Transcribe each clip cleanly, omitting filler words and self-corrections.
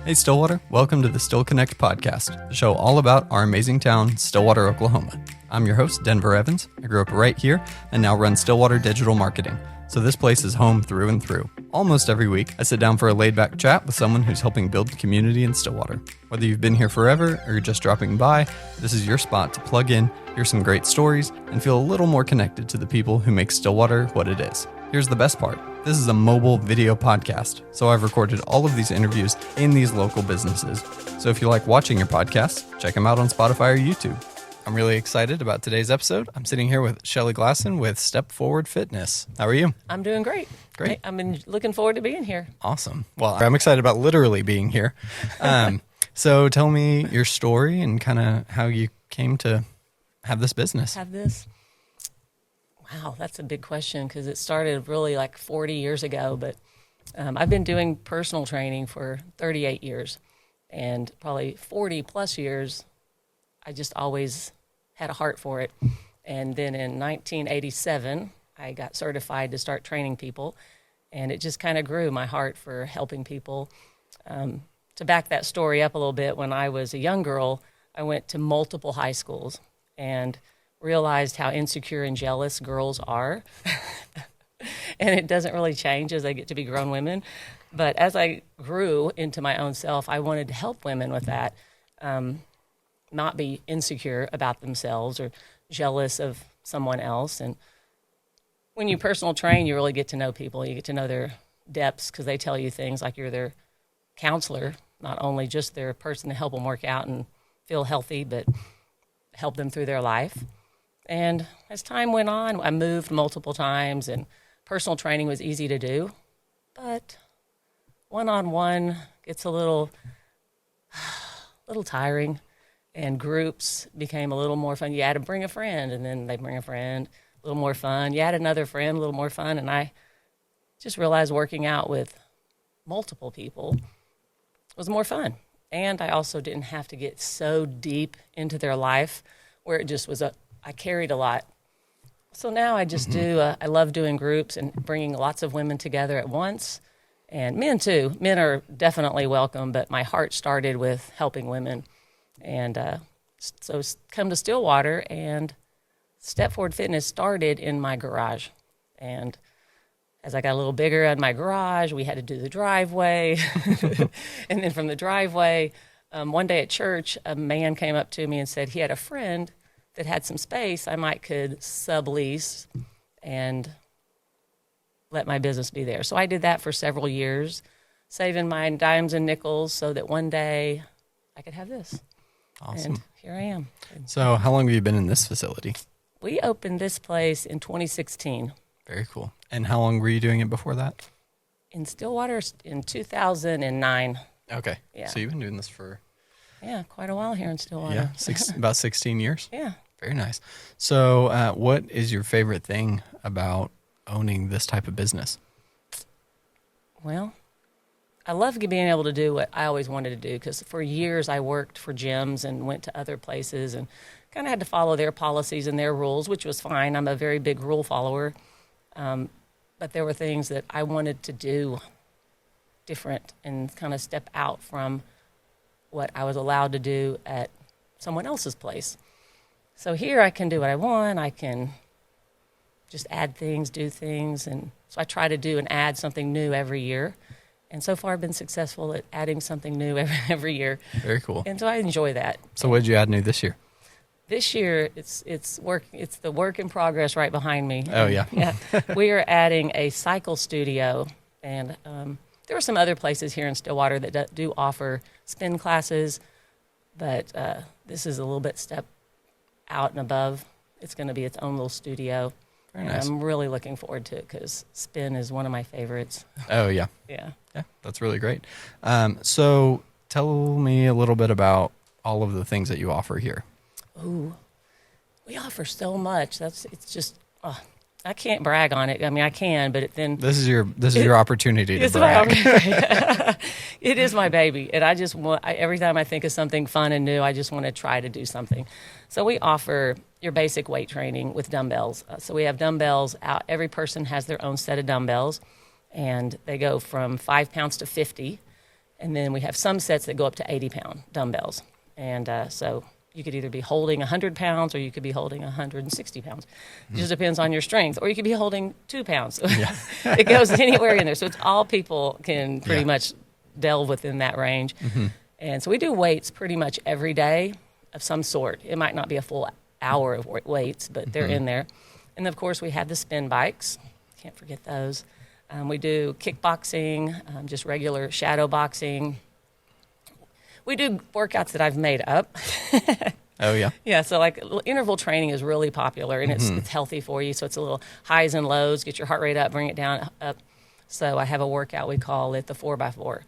Hey Stillwater, welcome to the Still Connect podcast, the show all about our amazing town, Stillwater, Oklahoma. I'm your host, Denver Evans. I grew up right here and now run Stillwater Digital Marketing. So this place is home through and through. Almost every week, I sit down for a laid-back chat with someone who's helping build the community in Stillwater. Whether you've been here forever or you're just dropping by, this is your spot to plug in, hear some great stories, and feel a little more connected to the people who make Stillwater what it is. Here's the best part. This is a mobile video podcast, so I've recorded all of these interviews in these local businesses. So if you like watching your podcasts, check them out on Spotify or YouTube. I'm really excited about today's episode. I'm sitting here with Shelley Glasson with Step4ward Fitness. How are you? I'm doing great. Great. I've been looking forward to being here. Awesome. Well, I'm excited about literally being here. So tell me your story and kind of how you came to have this business. Wow, that's a big question because it started really like 40 years ago, but I've been doing personal training for 38 years, and probably 40 plus years, I just always had a heart for it. And then in 1987, I got certified to start training people, and it just kind of grew my heart for helping people. To back that story up a little bit, when I was a young girl, I went to multiple high schools and realized how insecure and jealous girls are. And it doesn't really change as they get to be grown women. But as I grew into my own self, I wanted to help women with that, not be insecure about themselves or jealous of someone else. And when you personal train, you really get to know people. You get to know their depths because they tell you things like you're their counselor, not only just their person to help them work out and feel healthy, but help them through their life. And as time went on, I moved multiple times, and personal training was easy to do. But one-on-one gets a little tiring, and groups became a little more fun. You had to bring a friend, and then they bring a friend, a little more fun. You had another friend, a little more fun. And I just realized working out with multiple people was more fun. And I also didn't have to get so deep into their life where it just was I carried a lot. So now I just I love doing groups and bringing lots of women together at once, and men too. Men are definitely welcome, but my heart started with helping women. And so come to Stillwater, and Step4ward Fitness started in my garage. And as I got a little bigger in my garage, we had to do the driveway. And then from the driveway, one day at church, a man came up to me and said he had a friend that had some space I could sublease and let my business be there. So I did that for several years, saving my dimes and nickels so that one day I could have this. Awesome. And here I am. So how long have you been in this facility? We opened this place in 2016. Very cool. And how long were you doing it before that? In Stillwater in 2009. Okay. Yeah. So you've been doing this for... Yeah, quite a while here in Stillwater. Yeah, about 16 years. Yeah. Very nice. So what is your favorite thing about owning this type of business? Well, I love being able to do what I always wanted to do, because for years I worked for gyms and went to other places and kind of had to follow their policies and their rules, which was fine. I'm a very big rule follower. But there were things that I wanted to do different and kind of step out from what I was allowed to do at someone else's place. So here I can do what I want. I can just add things, do things. And so I try to do and add something new every year. And so far I've been successful at adding something new every year. Very cool. And so I enjoy that. So what did you add new this year? This year, it's the work in progress right behind me. Oh, yeah. Yeah. We are adding a cycle studio. And there are some other places here in Stillwater that do offer spin classes. But this is a little bit step out and above. It's going to be its own little studio. Very nice. I'm really looking forward to it because spin is one of my favorites. Oh, yeah. Yeah. Yeah, that's really great. So tell me a little bit about all of the things that you offer here. Ooh, we offer so much. It's just, I can't brag on it. I mean, I can, but then this is your opportunity to brag. It is my baby, and I just want. Every time I think of something fun and new, I just want to try to do something. So we offer your basic weight training with dumbbells. So we have dumbbells out. Every person has their own set of dumbbells, and they go from 5 pounds to 50. And then we have some sets that go up to 80-pound dumbbells. And so you could either be holding 100 pounds or you could be holding 160 pounds. It just depends on your strength. Or you could be holding 2 pounds. Yeah. It goes anywhere in there. So it's all people can pretty much delve within that range. And so we do weights pretty much every day of some sort. It might not be a full hour of weights, but they're in there. And of course, we have the spin bikes. Can't forget those. We do kickboxing, just regular shadow boxing. We do workouts that I've made up. Oh, yeah? Yeah, so like interval training is really popular, and it's healthy for you. So it's a little highs and lows, get your heart rate up, bring it down, up. So I have a workout, we call it the 4x4.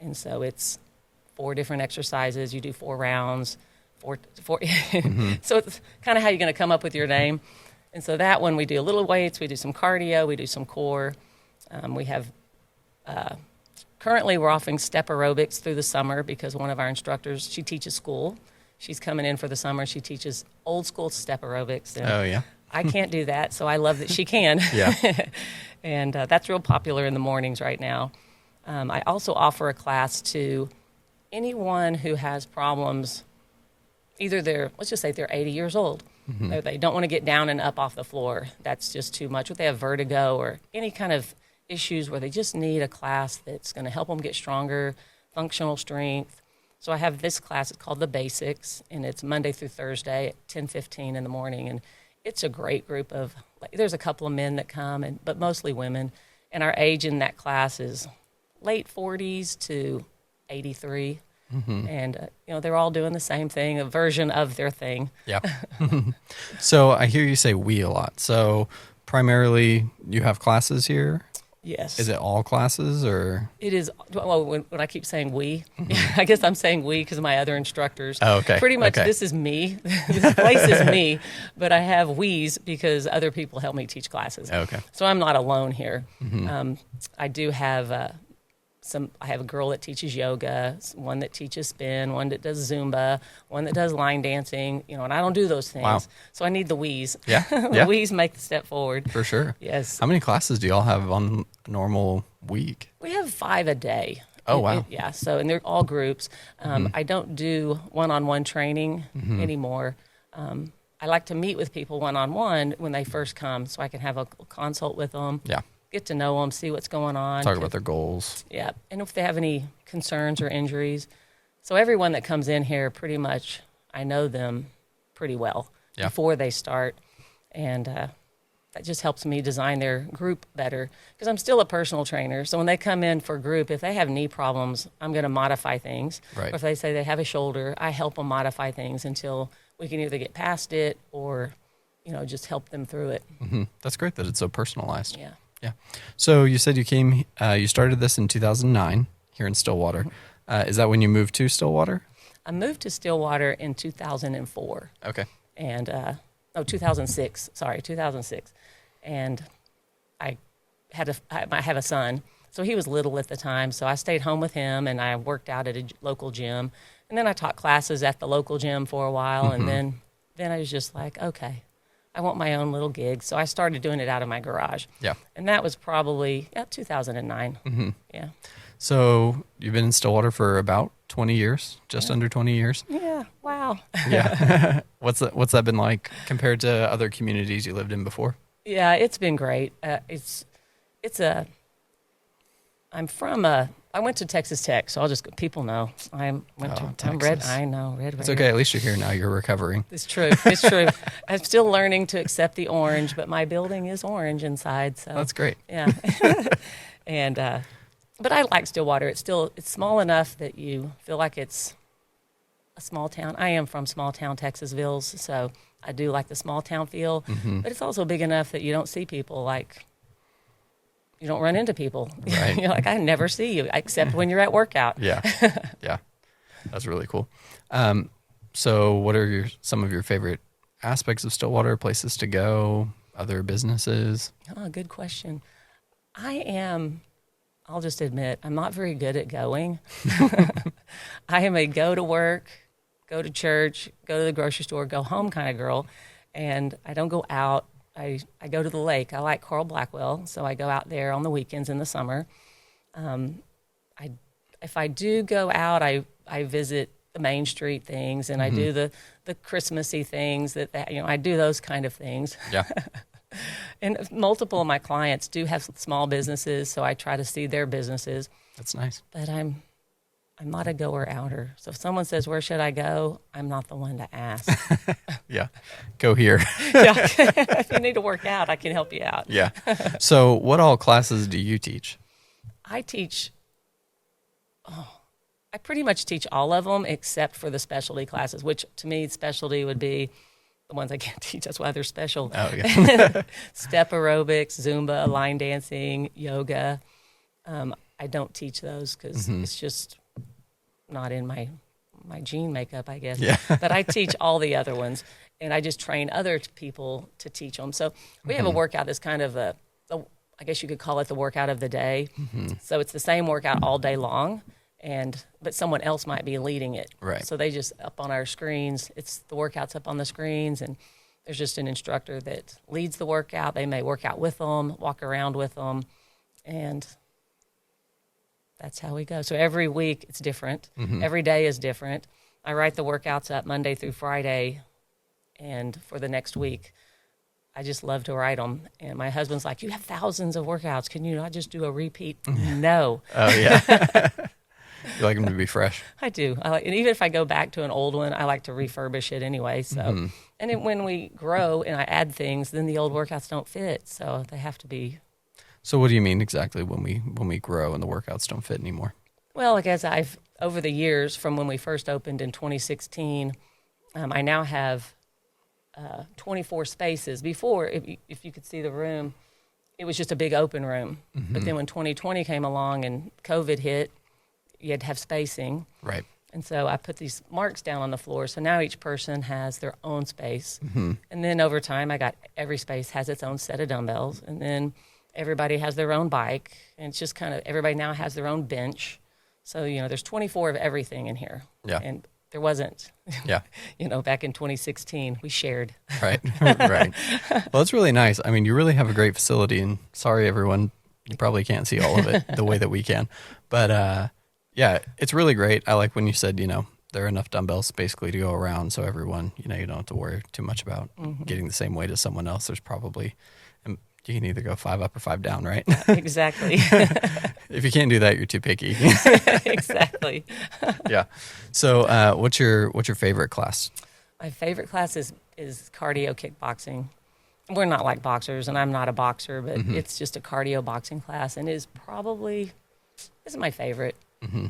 And so it's 4 different exercises. You do 4 rounds, four. So it's kind of how you're going to come up with your name. And so that one, we do a little weights, we do some cardio, we do some core. We have, currently we're offering step aerobics through the summer because one of our instructors, she teaches school. She's coming in for the summer. She teaches old school step aerobics. And Oh, yeah? I can't do that, so I love that she can. Yeah. And that's real popular in the mornings right now. I also offer a class to anyone who has problems. Either let's just say they're 80 years old. Or they don't want to get down and up off the floor. That's just too much. Or they have vertigo or any kind of issues where they just need a class that's going to help them get stronger, functional strength. So I have this class. It's called The Basics, and it's Monday through Thursday at 10:15 in the morning. And it's a great group of, there's a couple of men that come, but mostly women. And our age in that class is late 40s to 83. And, they're all doing the same thing, a version of their thing. Yeah. So I hear you say we a lot. So primarily you have classes here? Yes. Is it all classes or? It is. Well, when I keep saying we, I guess I'm saying we because of my other instructors. Oh, okay. Pretty much Okay. this is me. This place is me, but I have we's because other people help me teach classes. Okay. So I'm not alone here. I do have I have a girl that teaches yoga, one that teaches spin, one that does Zumba, one that does line dancing, and I don't do those things. Wow. So I need the we's. Yeah. The Yeah. we's make the step forward. For sure. Yes. How many classes do y'all have on a normal week? We have 5 a day. Oh, wow. Yeah, so, and they're all groups. I don't do one-on-one training anymore. I like to meet with people one-on-one when they first come so I can have a consult with them, Yeah. get to know them, see what's going on. Talk about their goals. Yeah, and if they have any concerns or injuries. So everyone that comes in here, pretty much, I know them pretty well before they start. And that just helps me design their group better because I'm still a personal trainer. So when they come in for group, if they have knee problems, I'm going to modify things. Right. Or if they say they have a shoulder, I help them modify things until we can either get past it or, just help them through it. That's great that it's so personalized. Yeah. Yeah. So you said you started this in 2009 here in Stillwater. Is that when you moved to Stillwater? I moved to Stillwater in 2004. Okay. And 2006. Sorry, 2006. And I have a son, so he was little at the time. So I stayed home with him, and I worked out at a local gym, and then I taught classes at the local gym for a while, and then I was just like, okay, I want my own little gig. So I started doing it out of my garage. Yeah. And that was probably 2009. Yeah. So you've been in Stillwater for about 20 years, just under 20 years. Yeah. Wow. Yeah. What's that been like compared to other communities you lived in before? Yeah, it's been great. I went to Texas Tech, so people know. I'm red. I know, red. It's okay. At least you're here now. You're recovering. It's true. It's true. I'm still learning to accept the orange, but my building is orange inside. So That's great. Yeah. And but I like Stillwater. It's small enough that you feel like it's a small town. I am from small town Texasville, so I do like the small town feel. But it's also big enough that you don't see people like. You don't run into people. Right. You're like, I never see you except when you're at workout. Yeah. Yeah. That's really cool. So what are some of your favorite aspects of Stillwater, places to go, other businesses? Oh, good question. I'll just admit, I'm not very good at going. I am a go to work, go to church, go to the grocery store, go home kind of girl. And I don't go out. I go to the lake. I like Coral Blackwell, so I go out there on the weekends in the summer. I if I do go out, I visit the Main Street things, and I do the Christmassy things that I do those kind of things. Yeah. And multiple of my clients do have small businesses, so I try to see their businesses. That's nice. But I'm not a goer-outer. So if someone says, where should I go? I'm not the one to ask. Yeah. Go here. Yeah. If you need to work out, I can help you out. Yeah. So what all classes do you teach? I pretty much teach all of them except for the specialty classes, which to me, specialty would be the ones I can't teach. That's why they're special. Oh, yeah. Step aerobics, Zumba, line dancing, yoga. I don't teach those because it's just not in my gene makeup, I guess. Yeah. But I teach all the other ones, and I just train other people to teach them. So we have a workout that's kind of I guess you could call it the workout of the day. So it's the same workout all day long, but someone else might be leading it. Right. So they just up on our screens. The workout's up on the screens, and there's just an instructor that leads the workout. They may work out with them, walk around with them, and that's how we go. So every week it's different. Every day is different. I write the workouts up Monday through Friday, and for the next week, I just love to write them. And my husband's like, you have thousands of workouts. Can you not just do a repeat? No. Oh, yeah. You like them to be fresh? I do. And even if I go back to an old one, I like to refurbish it anyway. So, and when we grow and I add things, then the old workouts don't fit. So they have to be. So what do you mean exactly when we grow and the workouts don't fit anymore? Well, I guess over the years from when we first opened in 2016, I now have 24 spaces. Before, if you could see the room, it was just a big open room. But then when 2020 came along and COVID hit, you had to have spacing. Right. And so I put these marks down on the floor. So now each person has their own space. And then over time, every space has its own set of dumbbells. And then everybody has their own bike. And it's just kind of, everybody now has their own bench. So, there's 24 of everything in here. Yeah. And there wasn't. Yeah. Back in 2016, we shared. Right. Right. Well, it's really nice. I mean, you really have a great facility, and sorry, everyone, you probably can't see all of it the way that we can. But, yeah, it's really great. I like when you said, there are enough dumbbells basically to go around. So everyone, you don't have to worry too much about getting the same weight as someone else. There's probably, you can either go 5 up or 5 down, right? Exactly. If you can't do that, you're too picky. Exactly. Yeah. So what's your favorite class? My favorite class is cardio kickboxing. We're not like boxers, and I'm not a boxer, but it's just a cardio boxing class, and is my favorite.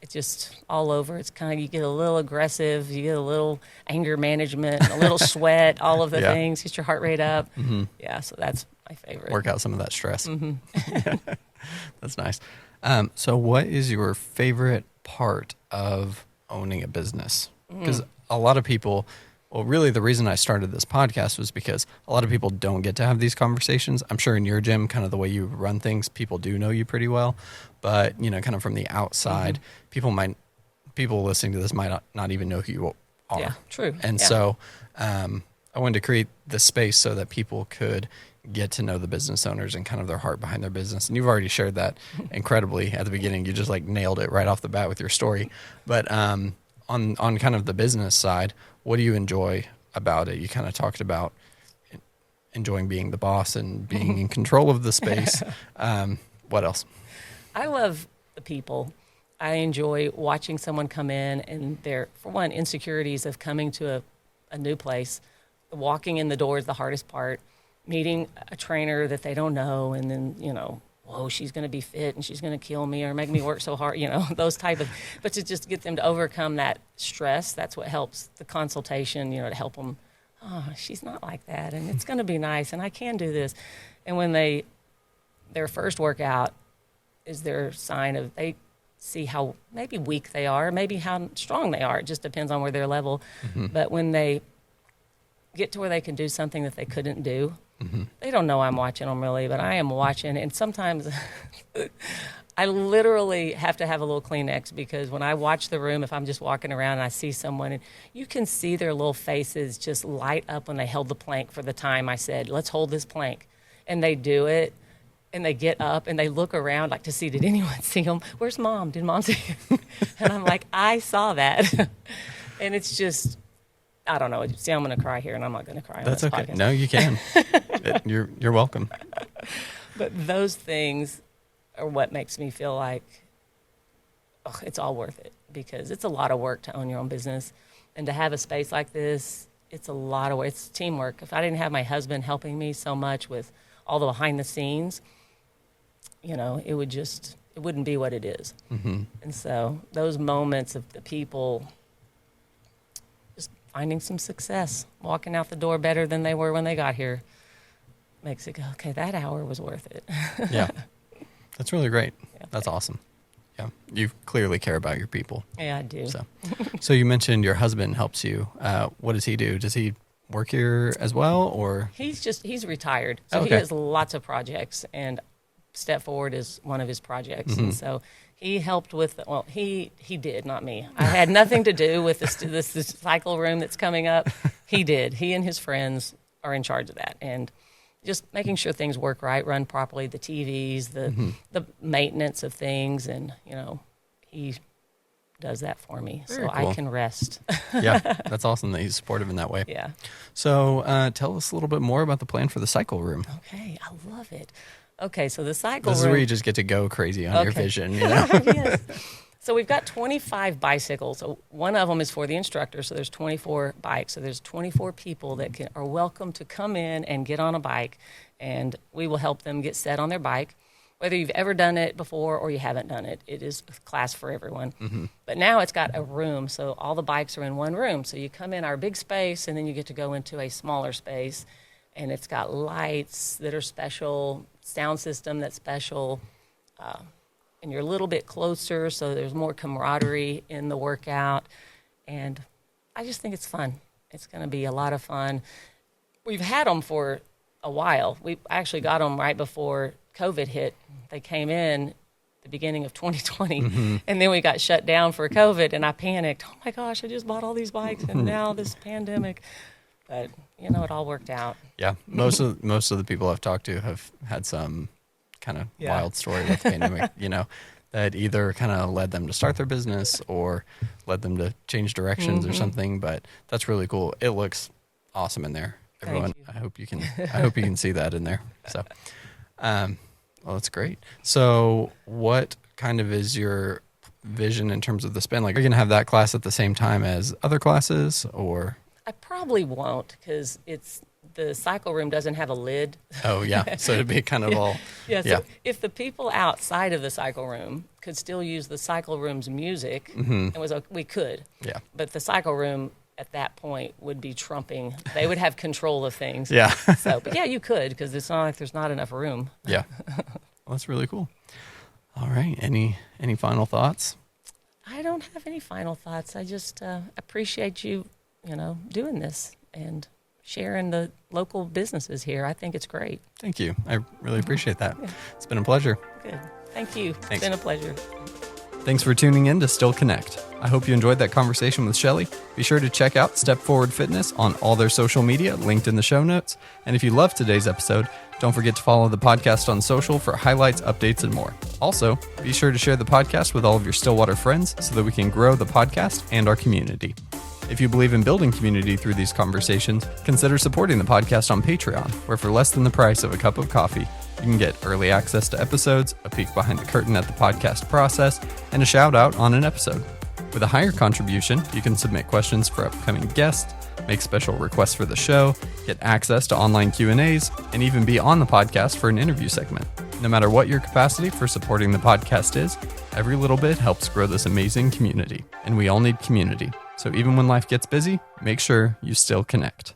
It's just all over. It's kind of, you get a little aggressive, you get a little anger management, a little sweat, all of the things, get your heart rate up. Yeah, so that's my favorite. Work out some of that stress. That's nice. So what is your favorite part of owning a business? Because a lot of people, well, really the reason I started this podcast was because a lot of people don't get to have these conversations. I'm sure in your gym, kind of the way you run things, people do know you pretty well. But, kind of from the outside, people listening to this might not even know who you are. Yeah, true. And so I wanted to create the space so that people could get to know the business owners and kind of their heart behind their business. And you've already shared that incredibly at the beginning. You just nailed it right off the bat with your story. But on kind of the business side, what do you enjoy about it? You kind of talked about enjoying being the boss and being in control of the space. What else? I love the people. I enjoy watching someone come in and their, for one, insecurities of coming to a new place. Walking in the door is the hardest part. Meeting a trainer that they don't know, and then, whoa, she's going to be fit and she's going to kill me or make me work so hard, those type of, but to just get them to overcome that stress, that's what helps the consultation, to help them, oh, she's not like that, and it's going to be nice, and I can do this. And when their first workout is their sign of, they see how maybe weak they are, maybe how strong they are. It just depends on where their level. But when they get to where they can do something that they couldn't do, they don't know I'm watching them really, but I am watching. And sometimes I literally have to have a little Kleenex, because when I watch the room, if I'm just walking around and I see someone, and you can see their little faces just light up when they held the plank for the time I said, let's hold this plank. And they do it. and they get up and they look around like to see, did anyone see them? Where's Mom? Did Mom see him? And I'm like, I saw that. And it's just, I don't know. See, I'm going to cry here, and I'm not going to cry on That's this okay. podcast. No, you can. You're welcome. But those things are what makes me feel like it's all worth it, because it's a lot of work to own your own business. And to have a space like this, it's a lot of work. It's teamwork. If I didn't have my husband helping me so much with all the behind the scenes, it wouldn't be what it is. Mm-hmm. And so those moments of the people just finding some success, walking out the door better than they were when they got here, makes it go, okay, that hour was worth it. Yeah. That's really great. Yeah. That's awesome. Yeah. You clearly care about your people. Yeah, I do. So you mentioned your husband helps you. What does he do? Does he work here as well, or? He's retired. So Okay. he has lots of projects, and Step4ward is one of his projects. Mm-hmm. And so he helped with, he did, not me. I had nothing to do with this cycle room that's coming up. He did. He and his friends are in charge of that. And just making sure things work right, run properly, the TVs, the maintenance of things, and he does that for me. Very so cool. I can rest. Yeah, that's awesome that he's supportive in that way. Yeah. So tell us a little bit more about the plan for the cycle room. Okay, I love it. Okay, so the cycle This room. is where you just get to go crazy on your vision. Yes. So we've got 25 bicycles. So one of them is for the instructor. So there's 24 bikes. So there's 24 people that are welcome to come in and get on a bike, and we will help them get set on their bike. Whether you've ever done it before or you haven't done it, it is a class for everyone. Mm-hmm. But now it's got a room, so all the bikes are in one room. So you come in our big space, and then you get to go into a smaller space, and it's got lights that are special, sound system that's special, and you're a little bit closer, so there's more camaraderie in the workout. And I just think it's fun. It's going to be a lot of fun. We've had them for a while. We actually got them right before COVID hit. They came in the beginning of 2020, and then we got shut down for COVID, and I panicked. Oh, my gosh, I just bought all these bikes, and now this pandemic. But, it all worked out. Yeah, most of the people I've talked to have had some kind of wild story with the pandemic, that either kind of led them to start their business or led them to change directions or something. But that's really cool. It looks awesome in there. Everyone, I hope you can see that in there. So, well, that's great. So what kind of is your vision in terms of the spend? Like, are you going to have that class at the same time as other classes, or? I probably won't, because the cycle room doesn't have a lid. Oh, yeah. So it'd be kind of all. Yeah. So if the people outside of the cycle room could still use the cycle room's music, we could. Yeah. But the cycle room at that point would be trumping. They would have control of things. Yeah. But yeah, you could, because it's not like there's not enough room. Yeah. Well, that's really cool. All right. Any final thoughts? I don't have any final thoughts. I just appreciate you, doing this and sharing the local businesses here. I think it's great. Thank you. I really appreciate that. Yeah. It's been a pleasure. Good. Thank you. Thanks. It's been a pleasure. Thanks for tuning in to Still Connect. I hope you enjoyed that conversation with Shelley. Be sure to check out Step4ward Fitness on all their social media, linked in the show notes. And if you loved today's episode, don't forget to follow the podcast on social for highlights, updates, and more. Also, be sure to share the podcast with all of your Stillwater friends so that we can grow the podcast and our community. If you believe in building community through these conversations, consider supporting the podcast on Patreon, where for less than the price of a cup of coffee, you can get early access to episodes, a peek behind the curtain at the podcast process, and a shout out on an episode. With a higher contribution, you can submit questions for upcoming guests, make special requests for the show, get access to online Q&As, and even be on the podcast for an interview segment. No matter what your capacity for supporting the podcast is, every little bit helps grow this amazing community. And we all need community. So even when life gets busy, make sure you still connect.